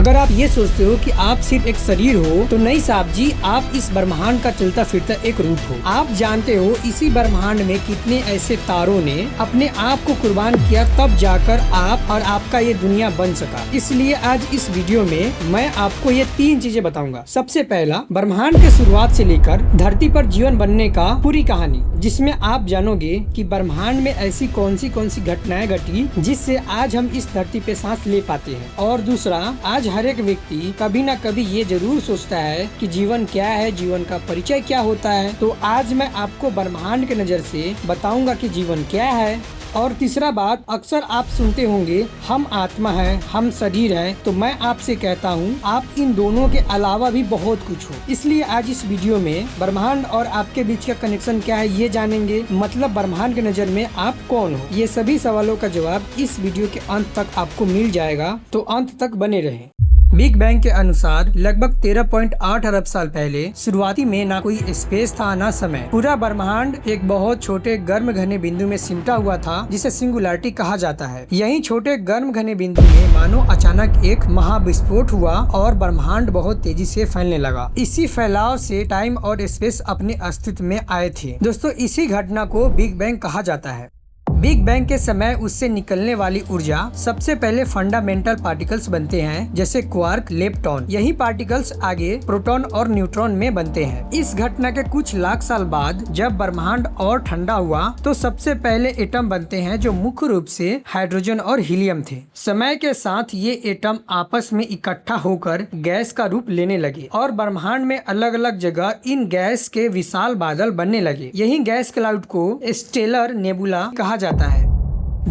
अगर आप ये सोचते हो कि आप सिर्फ एक शरीर हो तो नहीं साहब जी, आप इस ब्रह्मांड का चलता फिरता एक रूप हो। आप जानते हो इसी ब्रह्मांड में कितने ऐसे तारों ने अपने आप को कुर्बान किया, तब जाकर आप और आपका ये दुनिया बन सका। इसलिए आज इस वीडियो में मैं आपको ये 3 चीजें बताऊंगा। सबसे पहला, ब्रह्मांड के शुरुआत से लेकर धरती पर जीवन बनने का पूरी कहानी, जिसमें आप जानोगे कि ब्रह्मांड में ऐसी कौन सी घटनाएं घटी जिससे आज हम इस धरती पे सांस ले पाते हैं। और दूसरा, आज हर एक व्यक्ति कभी न कभी ये जरूर सोचता है कि जीवन क्या है, जीवन का परिचय क्या होता है। तो आज मैं आपको ब्रह्मांड के नजर से बताऊंगा कि जीवन क्या है। और तीसरा बात, अक्सर आप सुनते होंगे हम आत्मा है, हम शरीर है, तो मैं आपसे कहता हूँ आप इन दोनों के अलावा भी बहुत कुछ हो। इसलिए आज इस वीडियो में ब्रह्मांड और आपके बीच का कनेक्शन क्या है ये जानेंगे। मतलब ब्रह्मांड के नजर में आप कौन हो, ये सभी सवालों का जवाब इस वीडियो के अंत तक आपको मिल जाएगा, तो अंत तक बने रहें। बिग बैंग के अनुसार लगभग 13.8 अरब साल पहले शुरुआती में ना कोई स्पेस था ना समय। पूरा ब्रह्मांड एक बहुत छोटे गर्म घने बिंदु में सिमटा हुआ था, जिसे सिंगुलरिटी कहा जाता है। यही छोटे गर्म घने बिंदु में मानो अचानक एक महाविस्फोट हुआ और ब्रह्मांड बहुत तेजी से फैलने लगा। इसी फैलाव से टाइम और स्पेस अपने अस्तित्व में आए थे। दोस्तों, इसी घटना को बिग बैंग कहा जाता है। बिग बैंग के समय उससे निकलने वाली ऊर्जा सबसे पहले फंडामेंटल पार्टिकल्स बनते हैं, जैसे क्वार्क, लेप्टॉन। यही पार्टिकल्स आगे प्रोटॉन और न्यूट्रॉन में बनते हैं। इस घटना के कुछ लाख साल बाद जब ब्रह्मांड और ठंडा हुआ तो सबसे पहले एटम बनते हैं, जो मुख्य रूप से हाइड्रोजन और हीलियम थे। समय के साथ ये एटम आपस में इकट्ठा होकर गैस का रूप लेने लगे और ब्रह्मांड में अलग अलग जगह इन गैस के विशाल बादल बनने लगे। यही गैस क्लाउड को स्टेलर नेबुला कहा जाता है।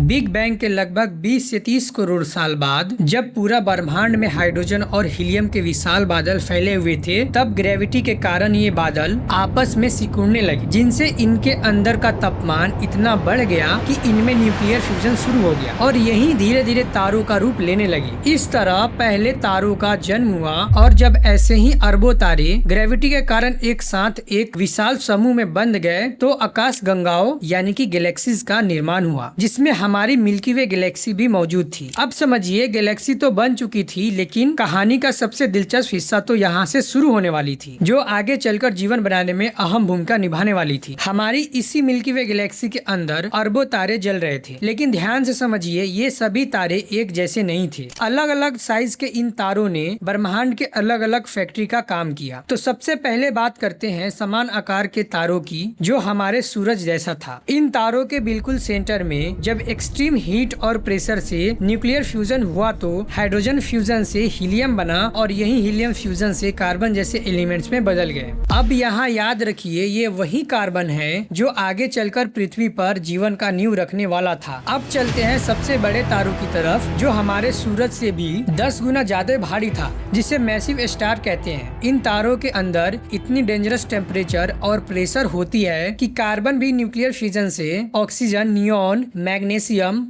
बिग बैंग के लगभग 20 से 30 करोड़ साल बाद जब पूरा ब्रह्मांड में हाइड्रोजन और हीलियम के विशाल बादल फैले हुए थे, तब ग्रेविटी के कारण ये बादल आपस में सिकुड़ने लगे, जिनसे इनके अंदर का तापमान इतना बढ़ गया कि इनमें न्यूक्लियर फ्यूजन शुरू हो गया और यही धीरे धीरे तारों का रूप लेने लगे। इस तरह पहले तारों का जन्म हुआ और जब ऐसे ही अरबों तारे ग्रेविटी के कारण एक साथ एक विशाल समूह में बंध गए, तो आकाश गंगाओं यानी कि गैलेक्सीज का निर्माण हुआ, जिसमें हमारी मिल्की वे गैलेक्सी भी मौजूद थी। अब समझिए, गैलेक्सी तो बन चुकी थी, लेकिन कहानी का सबसे दिलचस्प हिस्सा तो यहाँ से शुरू होने वाली थी, जो आगे चलकर जीवन बनाने में अहम भूमिका निभाने वाली थी। हमारी इसी मिल्की वे गैलेक्सी के अंदर अरबों तारे जल रहे थे, लेकिन ध्यान से समझिए, ये सभी तारे एक जैसे नहीं थे। अलग अलग साइज के इन तारों ने ब्रह्मांड के अलग अलग फैक्ट्री का काम किया। तो सबसे पहले बात करते हैं समान आकार के तारों की, जो हमारे सूरज जैसा था। इन तारों के बिल्कुल सेंटर में जब एक्सट्रीम हीट और प्रेशर से न्यूक्लियर फ्यूजन हुआ, तो हाइड्रोजन फ्यूजन से हीलियम बना और यही हीलियम फ्यूजन से कार्बन जैसे एलिमेंट्स में बदल गए। अब यहाँ याद रखिए, ये वही कार्बन है जो आगे चलकर पृथ्वी पर जीवन का नींव रखने वाला था। अब चलते हैं सबसे बड़े तारों की तरफ, जो हमारे सूरज से भी 10 गुना ज्यादा भारी था, जिसे मैसिव स्टार कहते हैं। इन तारों के अंदर इतनी डेंजरस टेम्परेचर और प्रेशर होती है कि कार्बन भी न्यूक्लियर फ्यूजन से ऑक्सीजन, नियॉन, मैग्नीशियम,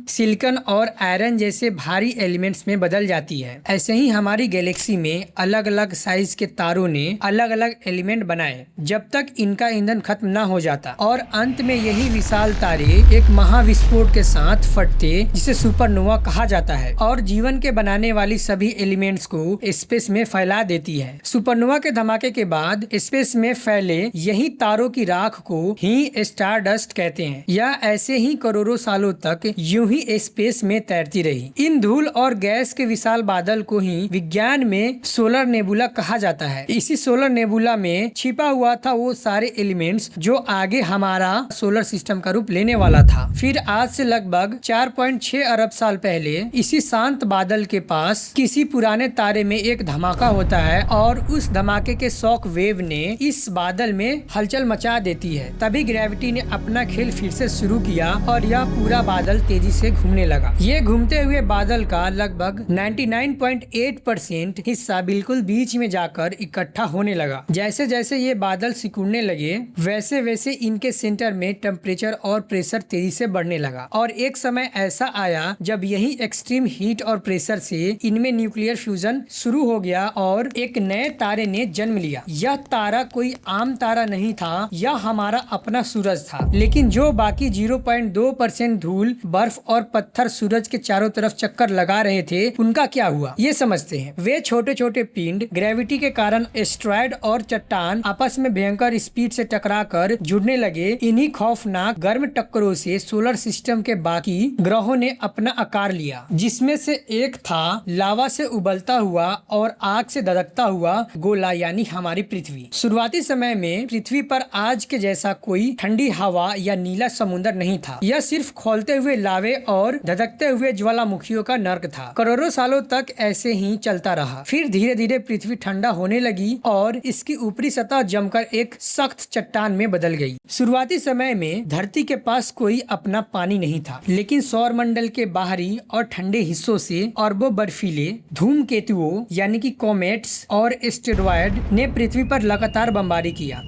सिलिकॉन और आयरन जैसे भारी एलिमेंट्स में बदल जाती है। ऐसे ही हमारी गैलेक्सी में अलग अलग साइज के तारों ने अलग अलग एलिमेंट बनाए, जब तक इनका ईंधन खत्म न हो जाता, और अंत में यही विशाल तारे एक महाविस्फोट के साथ फटते, जिसे सुपरनोवा कहा जाता है, और जीवन के बनाने वाली सभी एलिमेंट्स को स्पेस में फैला देती है। सुपरनोवा के धमाके के बाद स्पेस में फैले यही तारों की राख को ही स्टार डस्ट कहते हैं। यह ऐसे ही करोड़ों सालों तक यूं ही स्पेस में तैरती रही। इन धूल और गैस के विशाल बादल को ही विज्ञान में सोलर नेबुला कहा जाता है। इसी सोलर नेबुला में छिपा हुआ था वो सारे एलिमेंट्स जो आगे हमारा सोलर सिस्टम का रूप लेने वाला था। फिर आज से लगभग 4.6 अरब साल पहले इसी शांत बादल के पास किसी पुराने तारे में एक धमाका होता है और उस धमाके के शॉक वेव ने इस बादल में हलचल मचा देती है। तभी ग्रेविटी ने अपना खेल फिर से शुरू किया और यह पूरा बादल तेजी से घूमने लगा। ये घूमते हुए बादल का लगभग 99.8% हिस्सा बिल्कुल बीच में जाकर इकट्ठा होने लगा। जैसे जैसे ये बादल सिकुड़ने लगे, वैसे वैसे इनके सेंटर में टेम्परेचर और प्रेशर तेजी से बढ़ने लगा और एक समय ऐसा आया जब यही एक्सट्रीम हीट और प्रेशर से इनमें न्यूक्लियर फ्यूजन शुरू हो गया और एक नए तारे ने जन्म लिया। यह तारा कोई आम तारा नहीं था, यह हमारा अपना सूरज था, लेकिन जो बाकी 0.2% धूल बर्फ और पत्थर सूरज के चारों तरफ चक्कर लगा रहे थे उनका क्या हुआ, ये समझते हैं। वे छोटे छोटे पिंड ग्रेविटी के कारण एस्ट्रॉयड और चट्टान आपस में भयंकर स्पीड से टकराकर जुड़ने लगे। इन्हीं खौफनाक गर्म टक्करों से सोलर सिस्टम के बाकी ग्रहों ने अपना आकार लिया, जिसमें से एक था लावा से उबलता हुआ और आग से धधकता हुआ गोला, यानी हमारी पृथ्वी। शुरुआती समय में पृथ्वी पर आज के जैसा कोई ठंडी हवा या नीला समुद्र नहीं था। यह सिर्फ खौलते हुए लावे और धधकते हुए ज्वालामुखियों का नर्क था। करोड़ों सालों तक ऐसे ही चलता रहा। फिर धीरे धीरे पृथ्वी ठंडा होने लगी और इसकी ऊपरी सतह जमकर एक सख्त चट्टान में बदल गई। शुरुआती समय में धरती के पास कोई अपना पानी नहीं था, लेकिन सौर मंडल के बाहरी और ठंडे हिस्सों से अरबों बर्फीले धूमकेतुओं यानी कि कॉमेट्स और एस्टेरॉयड ने पृथ्वी पर लगातार बमबारी किया।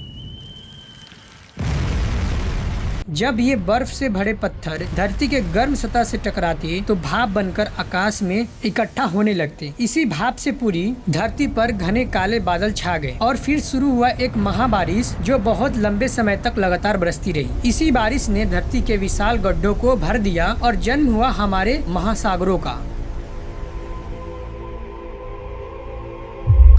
जब ये बर्फ से भरे पत्थर धरती के गर्म सतह से टकराते तो भाप बनकर आकाश में इकट्ठा होने लगते। इसी भाप से पूरी धरती पर घने काले बादल छा गए और फिर शुरू हुआ एक महाबारिश जो बहुत लंबे समय तक लगातार बरसती रही। इसी बारिश ने धरती के विशाल गड्ढों को भर दिया और जन्म हुआ हमारे महासागरों का।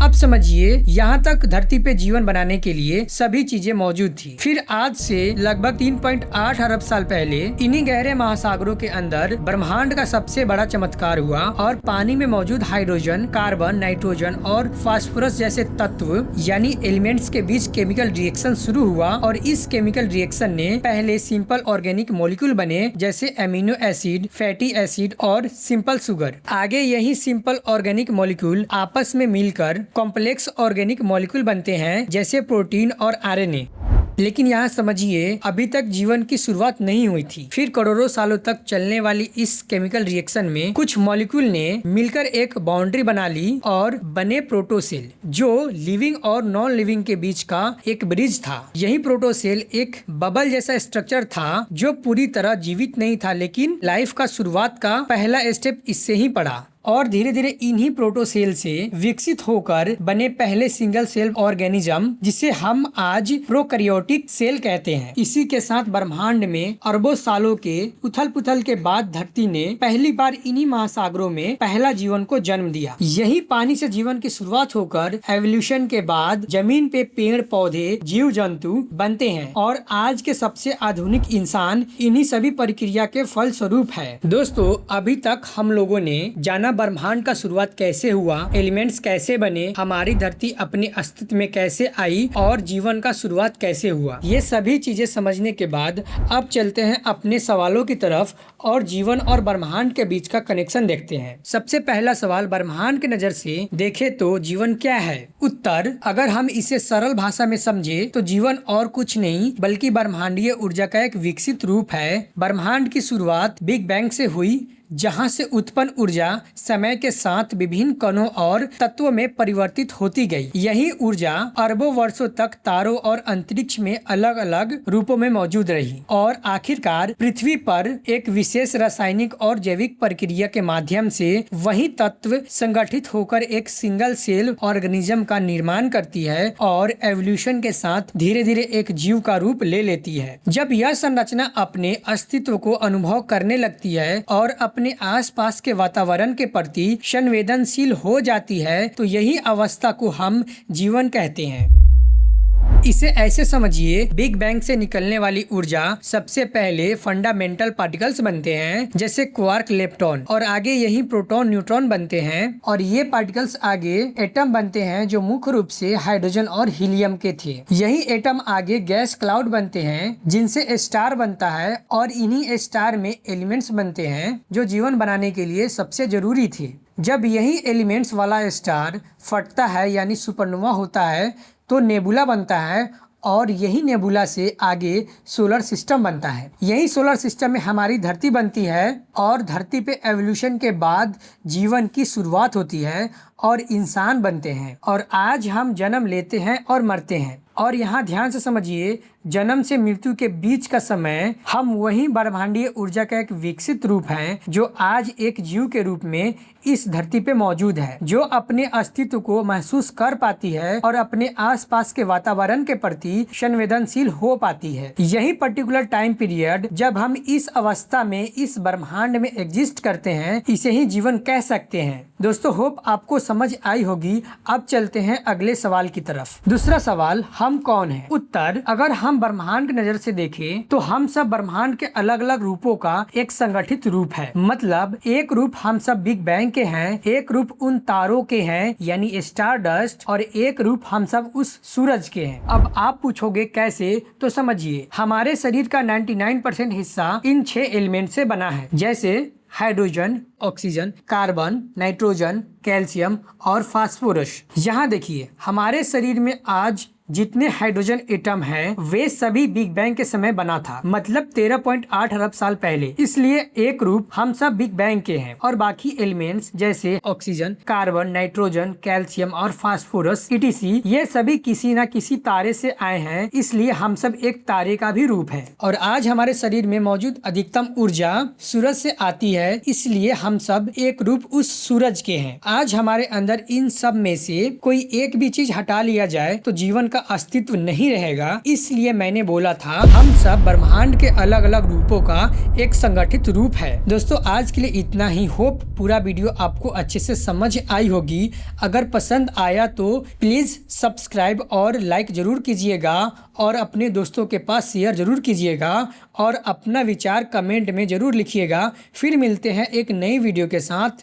अब समझिए, यहाँ तक धरती पे जीवन बनाने के लिए सभी चीजें मौजूद थी। फिर आज से लगभग 3.8 अरब साल पहले इन्हीं गहरे महासागरों के अंदर ब्रह्मांड का सबसे बड़ा चमत्कार हुआ और पानी में मौजूद हाइड्रोजन, कार्बन, नाइट्रोजन और फास्फोरस जैसे तत्व यानी एलिमेंट्स के बीच केमिकल रिएक्शन शुरू हुआ। और इस केमिकल रिएक्शन ने पहले सिंपल ऑर्गेनिक मॉलिक्यूल बने, जैसे एमिनो एसिड, फैटी एसिड और सिंपल शुगर। आगे यही सिंपल ऑर्गेनिक मॉलिक्यूल आपस में मिलकर कॉम्प्लेक्स ऑर्गेनिक मॉलिक्यूल बनते हैं, जैसे प्रोटीन और आरएनए। लेकिन यहाँ समझिए, अभी तक जीवन की शुरुआत नहीं हुई थी। फिर करोड़ों सालों तक चलने वाली इस केमिकल रिएक्शन में कुछ मॉलिक्यूल ने मिलकर एक बाउंड्री बना ली और बने प्रोटोसेल, जो लिविंग और नॉन लिविंग के बीच का एक ब्रिज था। यही प्रोटोसेल एक बबल जैसा स्ट्रक्चर था जो पूरी तरह जीवित नहीं था, लेकिन लाइफ का शुरुआत का पहला स्टेप इससे ही पड़ा। और धीरे धीरे इन्हीं प्रोटोसेल से विकसित होकर बने पहले सिंगल सेल ऑर्गेनिज्म, जिसे हम आज प्रोकैरियोटिक सेल कहते हैं। इसी के साथ ब्रह्मांड में अरबों सालों के उथल पुथल के बाद धरती ने पहली बार इन्हीं महासागरों में पहला जीवन को जन्म दिया। यही पानी से जीवन की शुरुआत होकर एवोल्यूशन के बाद जमीन पे पेड़ पौधे, जीव जंतु बनते हैं और आज के सबसे आधुनिक इंसान इन्हीं सभी प्रक्रिया के फल स्वरूप है। दोस्तों, अभी तक हम लोगों ने जाना ब्रह्मांड का शुरुआत कैसे हुआ, एलिमेंट्स कैसे बने, हमारी धरती अपने अस्तित्व में कैसे आई और जीवन का शुरुआत कैसे हुआ। ये सभी चीजें समझने के बाद अब चलते हैं अपने सवालों की तरफ और जीवन और ब्रह्मांड के बीच का कनेक्शन देखते हैं। सबसे पहला सवाल, ब्रह्मांड की नजर से देखे तो जीवन क्या है? उत्तर, अगर हम इसे सरल भाषा में समझे तो जीवन और कुछ नहीं बल्कि ब्रह्मांडीय ऊर्जा का एक विकसित रूप है। ब्रह्मांड की शुरुआत बिग बैंग से हुई, जहां से उत्पन्न ऊर्जा समय के साथ विभिन्न कणों और तत्वों में परिवर्तित होती गई। यही ऊर्जा अरबों वर्षों तक तारों और अंतरिक्ष में अलग अलग रूपों में मौजूद रही और आखिरकार पृथ्वी पर एक विशेष रासायनिक और जैविक प्रक्रिया के माध्यम से वही तत्व संगठित होकर एक सिंगल सेल ऑर्गेनिज्म का निर्माण करती है और एवोल्यूशन के साथ धीरे धीरे एक जीव का रूप ले लेती है। जब यह संरचना अपने अस्तित्व को अनुभव करने लगती है और अपने आसपास के वातावरण के प्रति संवेदनशील हो जाती है तो यही अवस्था को हम जीवन कहते हैं। इसे ऐसे समझिए, बिग बैंग से निकलने वाली ऊर्जा सबसे पहले फंडामेंटल पार्टिकल्स बनते हैं, जैसे क्वार्क, लेप्टॉन, और आगे यही प्रोटॉन, न्यूट्रॉन बनते हैं और ये पार्टिकल्स आगे एटम बनते हैं जो मुख्य रूप से हाइड्रोजन और हीलियम के थे। यही एटम आगे गैस क्लाउड बनते हैं जिनसे स्टार बनता है और इन्हीं स्टार में एलिमेंट्स बनते हैं जो जीवन बनाने के लिए सबसे जरूरी थे। जब यही एलिमेंट्स वाला स्टार फटता है यानी सुपरनोवा होता है तो नेबुला बनता है और यही नेबुला से आगे सोलर सिस्टम बनता है। यही सोलर सिस्टम में हमारी धरती बनती है और धरती पे एवोल्यूशन के बाद जीवन की शुरुआत होती है और इंसान बनते हैं और आज हम जन्म लेते हैं और मरते हैं। और यहाँ ध्यान से समझिए, जन्म से मृत्यु के बीच का समय, हम वही ब्रह्मांडीय ऊर्जा का एक विकसित रूप है जो आज एक जीव के रूप में इस धरती पे मौजूद है, जो अपने अस्तित्व को महसूस कर पाती है और अपने आसपास के वातावरण के प्रति संवेदनशील हो पाती है। यही पर्टिकुलर टाइम पीरियड जब हम इस अवस्था में इस ब्रह्मांड में एग्जिस्ट करते हैं, इसे ही जीवन कह सकते हैं। दोस्तों, होप आपको समझ आई होगी। अब चलते हैं अगले सवाल की तरफ। दूसरा सवाल, हम कौन हैं? उत्तर, अगर हम ब्रह्मांड की नजर से देखें तो हम सब ब्रह्मांड के अलग अलग रूपों का एक संगठित रूप है। मतलब एक रूप हम सब बिग बैंग के हैं, एक रूप उन तारों के हैं यानी स्टार डस्ट, और एक रूप हम सब उस सूरज के हैं। अब आप पूछोगे कैसे, तो समझिए, हमारे शरीर का 99% हिस्सा इन 6 एलिमेंट से बना है, जैसे hydrogen, oxygen, carbon, nitrogen, calcium और फास्फोरस। यहाँ देखिए, हमारे शरीर में आज जितने हाइड्रोजन एटम हैं वे सभी बिग बैंग के समय बना था, मतलब 13.8 अरब साल पहले। इसलिए एक रूप हम सब बिग बैंग के हैं और बाकी एलिमेंट्स जैसे ऑक्सीजन, कार्बन, नाइट्रोजन, कैल्शियम और फास्फोरस etc ये सभी किसी न किसी तारे से आए हैं, इसलिए हम सब एक तारे का भी रूप है। और आज हमारे शरीर में मौजूद अधिकतम ऊर्जा सूरज से आती है, इसलिए हम सब एक रूप उस सूरज के हैं। आज हमारे अंदर इन सब में से कोई एक भी चीज हटा लिया जाए तो जीवन का अस्तित्व नहीं रहेगा। इसलिए मैंने बोला था हम सब ब्रह्मांड के अलग अलग रूपों का एक संगठित रूप है। दोस्तों, आज के लिए इतना ही। होप पूरा वीडियो आपको अच्छे से समझ आई होगी। अगर पसंद आया तो प्लीज सब्सक्राइब और लाइक जरूर कीजिएगा और अपने दोस्तों के पास शेयर जरूर कीजिएगा और अपना विचार कमेंट में जरूर लिखिएगा। फिर मिलते हैं एक नई वीडियो के साथ।